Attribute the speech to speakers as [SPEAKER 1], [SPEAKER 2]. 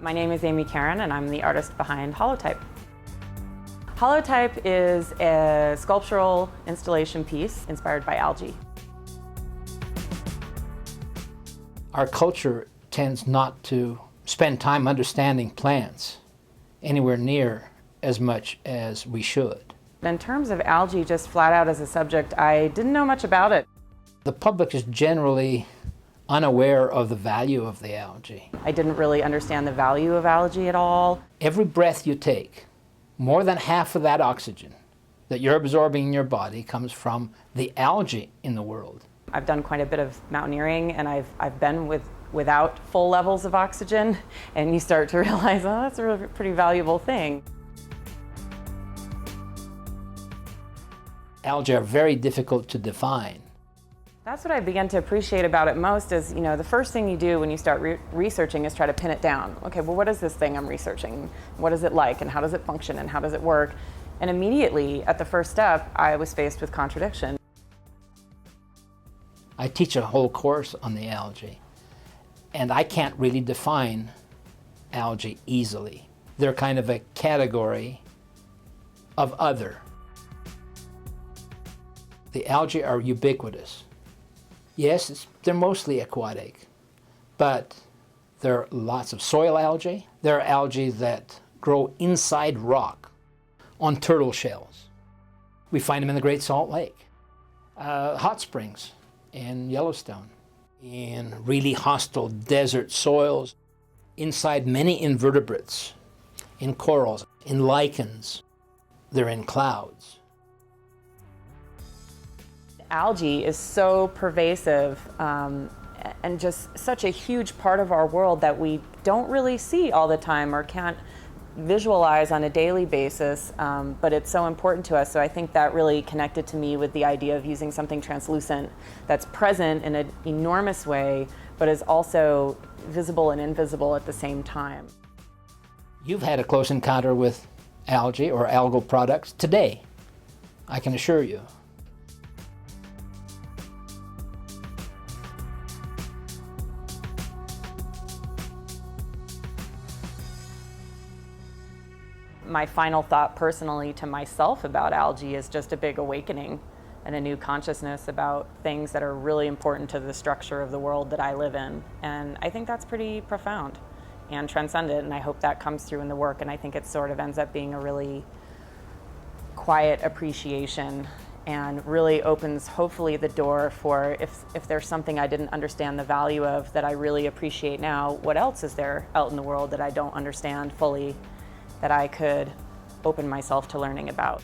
[SPEAKER 1] My name is Amy Caron and I'm the artist behind Holotype. Holotype is a sculptural installation piece inspired by algae.
[SPEAKER 2] Our culture tends not to spend time understanding plants anywhere near as much as we should.
[SPEAKER 1] In terms of algae, just flat out as a subject, I didn't know much about it.
[SPEAKER 2] The public is generally unaware of the value of the algae.
[SPEAKER 1] I didn't really understand the value of algae at all.
[SPEAKER 2] Every breath you take, more than half of that oxygen that you're absorbing in your body comes from the algae in the world.
[SPEAKER 1] I've done quite a bit of mountaineering, and I've been without full levels of oxygen, and you start to realize, oh, that's a really pretty valuable thing.
[SPEAKER 2] Algae are very difficult to define.
[SPEAKER 1] That's what I began to appreciate about it most is, the first thing you do when you start researching is try to pin it down. Okay, well, what is this thing I'm researching? What is it like, and how does it function, and how does it work? And immediately, at the first step, I was faced with contradiction.
[SPEAKER 2] I teach a whole course on the algae, and I can't really define algae easily. They're kind of a category of other. The algae are ubiquitous. Yes, they're mostly aquatic, but there are lots of soil algae. There are algae that grow inside rock on turtle shells. We find them in the Great Salt Lake, hot springs in Yellowstone, in really hostile desert soils, inside many invertebrates, in corals, in lichens. They're in clouds.
[SPEAKER 1] Algae is so pervasive and just such a huge part of our world that we don't really see all the time or can't visualize on a daily basis, but it's so important to us. So I think that really connected to me with the idea of using something translucent that's present in an enormous way, but is also visible and invisible at the same time.
[SPEAKER 2] You've had a close encounter with algae or algal products today, I can assure you.
[SPEAKER 1] My final thought personally to myself about algae is just a big awakening and a new consciousness about things that are really important to the structure of the world that I live in. And I think that's pretty profound and transcendent, and I hope that comes through in the work, and I think it sort of ends up being a really quiet appreciation and really opens, hopefully, the door for if there's something I didn't understand the value of that I really appreciate now, what else is there out in the world that I don't understand fully that I could open myself to learning about.